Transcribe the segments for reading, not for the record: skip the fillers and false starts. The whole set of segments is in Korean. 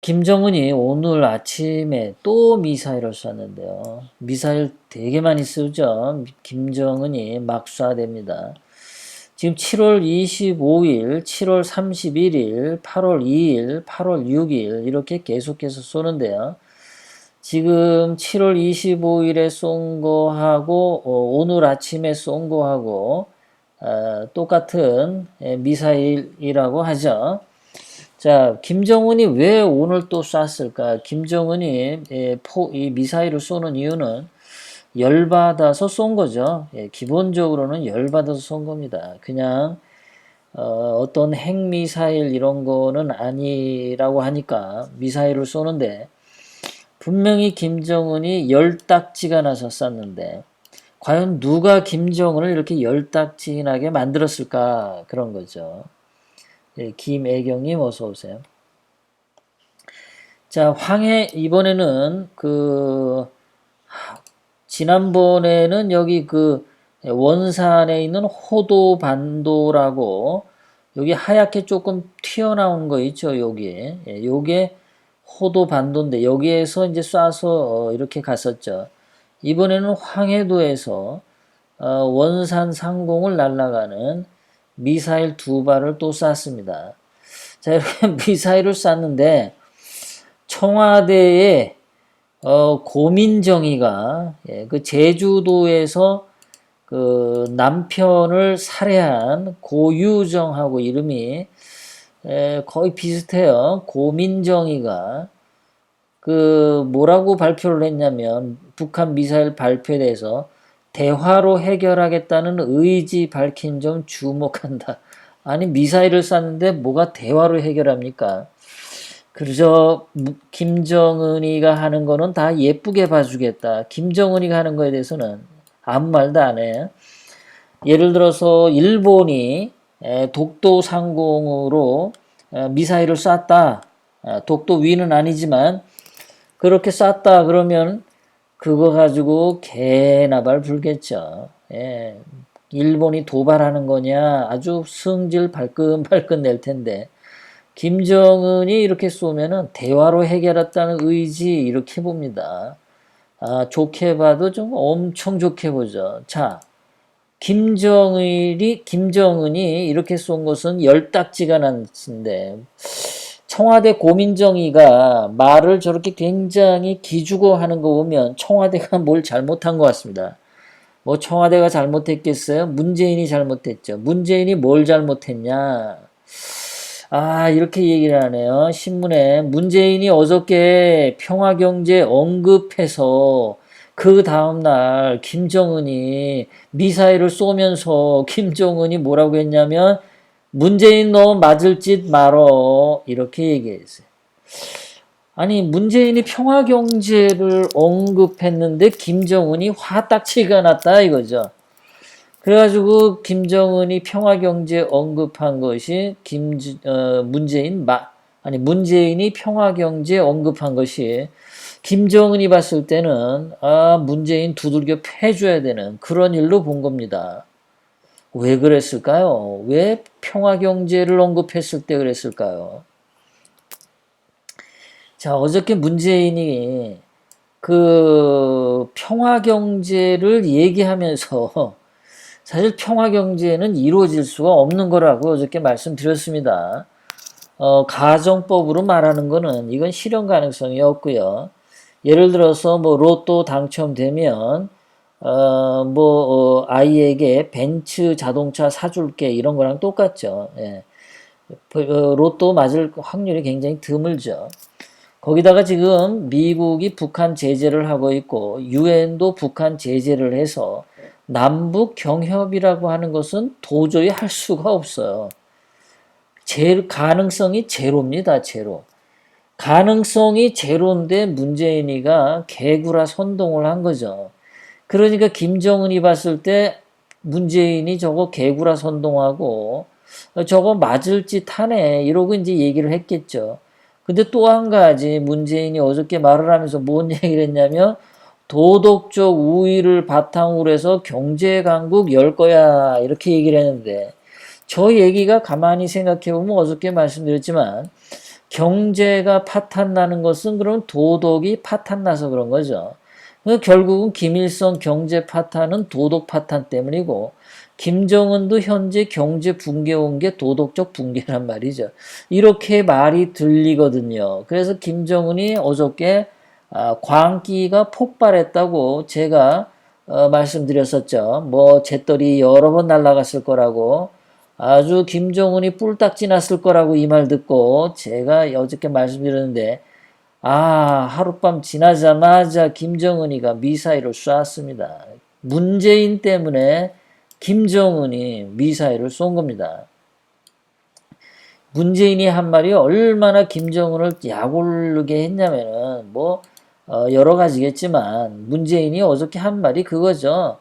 김정은이 오늘 아침에 또 미사일을 쐈는데요. 미사일 되게 많이 쏘죠. 김정은이 막 쏴댑니다. 지금 7월 25일, 7월 31일, 8월 2일, 8월 6일 이렇게 계속해서 쏘는데요. 지금 7월 25일에 쏜 거하고 오늘 아침에 쏜 거하고 똑같은 미사일이라고 하죠. 자, 김정은이 왜 오늘 또 쐈을까? 김정은이 이 미사일을 쏘는 이유는 열받아서 쏜 거죠. 기본적으로는 열받아서 쏜 겁니다. 그냥 어떤 핵미사일 이런 거는 아니라고 하니까 미사일을 쏘는데 분명히 김정은이 열딱지가 나서 쐈는데 과연 누가 김정은을 이렇게 열딱지나게 만들었을까? 그런 거죠. 김애경님 어서 오세요. 자, 이번에는 지난번에는 여기 원산에 있는 호도 반도라고 여기 하얗게 조금 튀어나온 거 있죠, 여기에. 요게 호도 반도인데 여기에서 이제 쏴서 이렇게 갔었죠. 이번에는 황해도에서 원산 상공을 날아가는 미사일 2발을 또 쐈습니다. 자, 이렇게 미사일을 쐈는데 청와대에 고민정이가 그 제주도에서 그 남편을 살해한 고유정하고 이름이 거의 비슷해요. 고민정이가 뭐라고 발표를 했냐면 북한 미사일 발표에 대해서 대화로 해결하겠다는 의지 밝힌 점 주목한다. 아니 미사일을 쐈는데 뭐가 대화로 해결합니까? 그래서 김정은이가 하는 거는 다 예쁘게 봐주겠다. 김정은이가 하는 거에 대해서는 아무 말도 안 해. 예를 들어서 일본이 독도 상공으로 미사일을 쐈다. 독도 위는 아니지만 그렇게 쐈다 그러면 그거 가지고 개나발 불겠죠. 일본이 도발하는 거냐 아주 성질 발끈발끈 낼 텐데 김정은이 이렇게 쏘면은 대화로 해결했다는 의지 이렇게 봅니다. 좋게 봐도 좀 엄청 좋게 보죠. 자, 김정은이 이렇게 쏜 것은 열딱지가 났는데 청와대 고민정이가 말을 저렇게 굉장히 기죽어 하는 거 보면 청와대가 뭘 잘못한 것 같습니다. 뭐 청와대가 잘못했겠어요? 문재인이 잘못했죠. 문재인이 뭘 잘못했냐? 이렇게 얘기를 하네요. 신문에 문재인이 어저께 평화경제 언급해서 그 다음날 김정은이 미사일을 쏘면서 김정은이 뭐라고 했냐면 문재인 너 맞을 짓 말어 이렇게 얘기했어요. 아니 문재인이 평화경제를 언급했는데 김정은이 화딱지가 났다 이거죠. 그래가지고 김정은이 평화경제 언급한 것이 문재인이 평화경제 언급한 것이 김정은이 봤을 때는 문재인 두들겨 패줘야 되는 그런 일로 본 겁니다. 왜 그랬을까요? 왜 평화경제를 언급했을 때 그랬을까요? 자, 어저께 문재인이 평화경제를 얘기하면서 사실 평화경제는 이루어질 수가 없는 거라고 어저께 말씀드렸습니다. 가정법으로 말하는 거는 이건 실현 가능성이 없고요. 예를 들어서 뭐 로또 당첨되면 아이에게 벤츠 자동차 사줄게 이런 거랑 똑같죠. 로또 맞을 확률이 굉장히 드물죠. 거기다가 지금 미국이 북한 제재를 하고 있고 유엔도 북한 제재를 해서 남북 경협이라고 하는 것은 도저히 할 수가 없어요. 가능성이 제로입니다. 제로. 가능성이 제로인데 문재인이가 개구라 선동을 한 거죠. 그러니까 김정은이 봤을 때 문재인이 저거 개구라 선동하고 저거 맞을 짓 하네 이러고 이제 얘기를 했겠죠. 근데 또 한 가지 문재인이 어저께 말을 하면서 뭔 얘기를 했냐면 도덕적 우위를 바탕으로 해서 경제 강국 열 거야 이렇게 얘기를 했는데 저 얘기가 가만히 생각해 보면 어저께 말씀드렸지만 경제가 파탄나는 것은 그럼 도덕이 파탄나서 그런 거죠. 그러니까 결국은 김일성 경제 파탄은 도덕 파탄 때문이고 김정은도 현재 경제 붕괴 온 게 도덕적 붕괴란 말이죠. 이렇게 말이 들리거든요. 그래서 김정은이 어저께 광기가 폭발했다고 제가 말씀드렸었죠. 뭐 잿더리 여러 번 날아갔을 거라고 아주 김정은이 뿔딱 지났을 거라고 이 말 듣고 제가 어저께 말씀드렸는데 하룻밤 지나자마자 김정은이가 미사일을 쐈습니다. 문재인 때문에 김정은이 미사일을 쏜 겁니다. 문재인이 한 말이 얼마나 김정은을 약올르게 했냐면은 여러 가지겠지만 문재인이 어저께 한 말이 그거죠.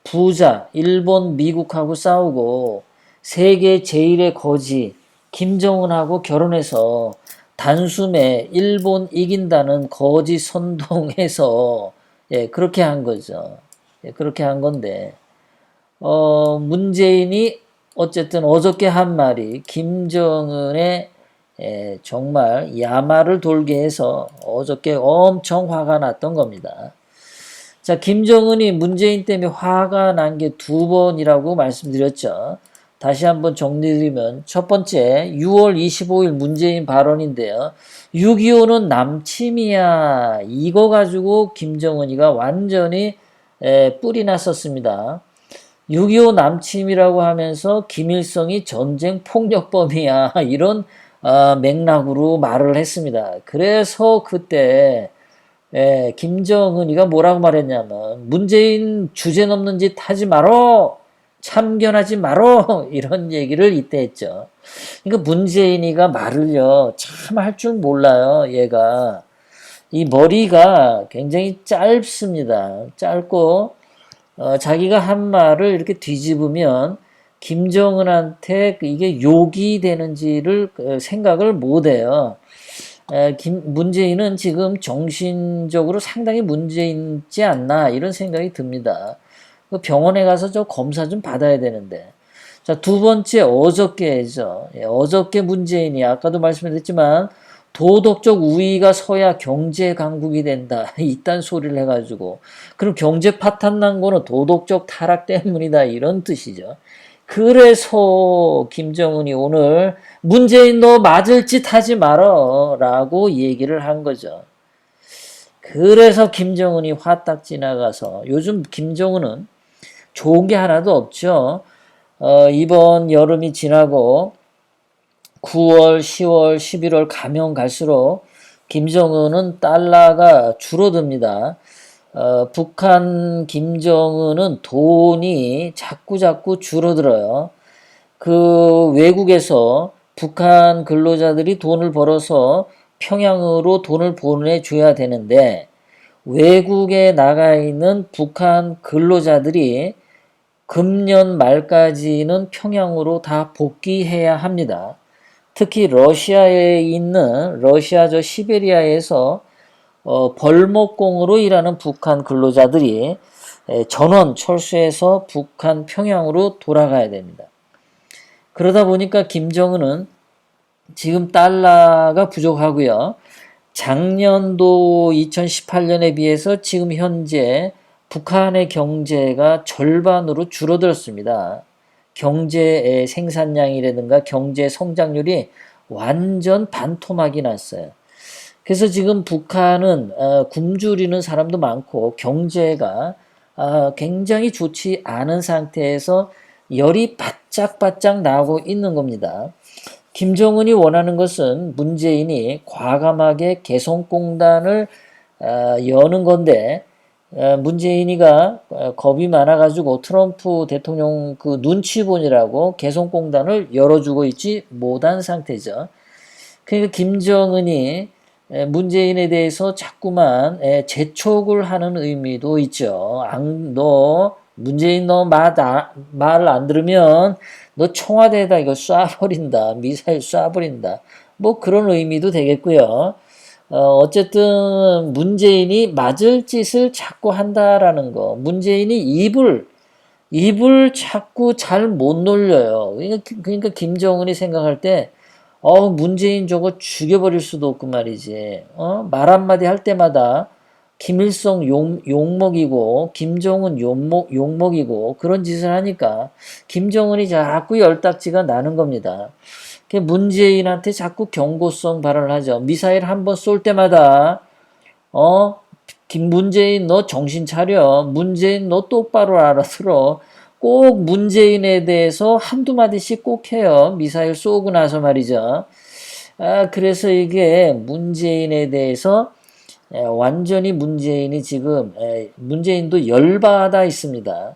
부자 일본 미국하고 싸우고 세계 제일의 거지 김정은하고 결혼해서 단숨에 일본 이긴다는 거지 선동해서 그렇게 한 거죠. 그렇게 한 건데 문재인이 어쨌든 어저께 한 말이 김정은의 정말 야마를 돌게 해서 어저께 엄청 화가 났던 겁니다. 자, 김정은이 문재인 때문에 화가 난 게 두 번이라고 말씀드렸죠. 다시 한번 정리드리면 첫 번째 6월 25일 문재인 발언인데요. 6.25는 남침이야. 이거 가지고 김정은이가 완전히 뿔이 났었습니다. 6.25 남침이라고 하면서 김일성이 전쟁 폭력범이야. 이런 맥락으로 말을 했습니다. 그래서 그때 김정은이가 뭐라고 말했냐면 문재인 주제 넘는 짓 하지 말어. 참견하지 말어. 이런 얘기를 이때 했죠. 그러니까 문재인이가 말을요. 참 할 줄 몰라요. 얘가. 이 머리가 굉장히 짧습니다. 짧고 자기가 한 말을 이렇게 뒤집으면 김정은한테 이게 욕이 되는지를 생각을 못해요. 문재인은 지금 정신적으로 상당히 문제 있지 않나 이런 생각이 듭니다. 병원에 가서 저 검사 좀 받아야 되는데. 자, 두 번째 어저께죠. 어저께 문재인이 아까도 말씀드렸지만 도덕적 우위가 서야 경제 강국이 된다. 이딴 소리를 해가지고 그럼 경제 파탄 난 거는 도덕적 타락 때문이다. 이런 뜻이죠. 그래서 김정은이 오늘 문재인 너 맞을 짓 하지 말어 라고 얘기를 한 거죠. 그래서 김정은이 화딱 지나가서 요즘 김정은은 좋은 게 하나도 없죠. 이번 여름이 지나고 9월, 10월, 11월 가면 갈수록 김정은은 달러가 줄어듭니다. 북한 김정은은 돈이 자꾸 줄어들어요. 그 외국에서 북한 근로자들이 돈을 벌어서 평양으로 돈을 보내줘야 되는데 외국에 나가 있는 북한 근로자들이 금년 말까지는 평양으로 다 복귀해야 합니다. 특히 러시아에 있는 러시아 저 시베리아에서 벌목공으로 일하는 북한 근로자들이 전원 철수해서 북한 평양으로 돌아가야 됩니다. 그러다 보니까 김정은은 지금 달러가 부족하고요. 작년도 2018년에 비해서 지금 현재 북한의 경제가 절반으로 줄어들었습니다. 경제 생산량이라든가 경제 성장률이 완전 반토막이 났어요. 그래서 지금 북한은 굶주리는 사람도 많고 경제가 굉장히 좋지 않은 상태에서 열이 바짝바짝 나고 있는 겁니다. 김정은이 원하는 것은 문재인이 과감하게 개성공단을 여는 건데 문재인이가 겁이 많아가지고 트럼프 대통령 그 눈치 보느라고 개성공단을 열어주고 있지 못한 상태죠. 그러니까 김정은이 문재인에 대해서 자꾸만 재촉을 하는 의미도 있죠. 너 문재인 너 말을 안 들으면 너 청와대에다 이거 쏴버린다. 미사일 쏴버린다. 뭐 그런 의미도 되겠고요. 어쨌든 문재인이 맞을 짓을 자꾸 한다라는 거. 문재인이 입을 자꾸 잘 못 놀려요. 그러니까 김정은이 생각할 때 문재인 저거 죽여버릴 수도 없고 말이지. 말 한마디 할 때마다 김일성 욕먹이고, 김정은 욕먹이고, 그런 짓을 하니까, 김정은이 자꾸 열딱지가 나는 겁니다. 문재인한테 자꾸 경고성 발언을 하죠. 미사일 한 번 쏠 때마다, 문재인 너 정신 차려. 문재인 너 똑바로 알아들어. 꼭 문재인에 대해서 한두 마디씩 꼭 해요. 미사일 쏘고 나서 말이죠. 그래서 이게 문재인에 대해서 완전히 문재인이 지금 문재인도 열받아 있습니다.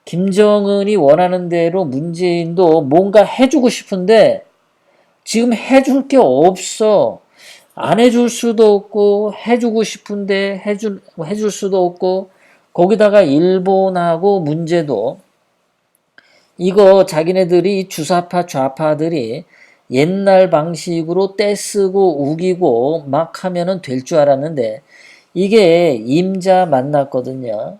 김정은이 원하는 대로 문재인도 뭔가 해주고 싶은데 지금 해줄 게 없어. 안 해줄 수도 없고 해주고 싶은데 해줄 수도 없고 거기다가 일본하고 문제도 이거 자기네들이 주사파 좌파들이 옛날 방식으로 떼쓰고 우기고 막 하면은 될 줄 알았는데 이게 임자 만났거든요.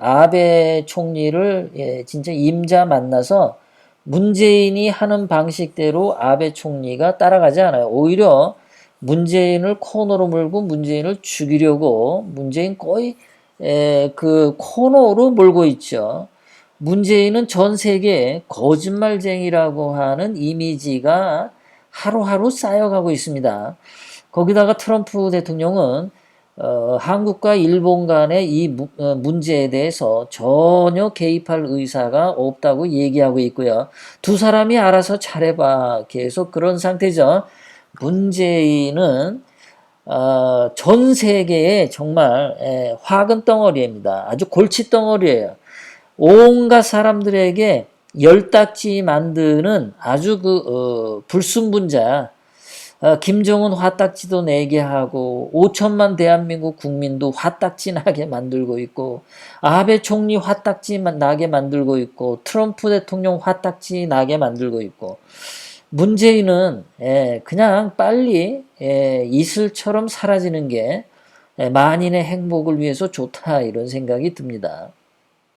아베 총리를 진짜 임자 만나서 문재인이 하는 방식대로 아베 총리가 따라가지 않아요. 오히려 문재인을 코너로 몰고 문재인을 죽이려고 문재인 거의 그 코너로 몰고 있죠. 문재인은 전 세계에 거짓말쟁이라고 하는 이미지가 하루하루 쌓여가고 있습니다. 거기다가 트럼프 대통령은 한국과 일본 간의 이 문제에 대해서 전혀 개입할 의사가 없다고 얘기하고 있고요. 두 사람이 알아서 잘해봐. 계속 그런 상태죠. 문재인은 전 세계에 정말 화근 덩어리입니다. 아주 골치 덩어리예요. 온갖 사람들에게 열딱지 만드는 아주 불순분자. 김정은 화딱지도 내게 하고 5천만 대한민국 국민도 화딱지 나게 만들고 있고 아베 총리 화딱지 나게 만들고 있고 트럼프 대통령 화딱지 나게 만들고 있고 문재인은 그냥 빨리 이슬처럼 사라지는 게 만인의 행복을 위해서 좋다 이런 생각이 듭니다.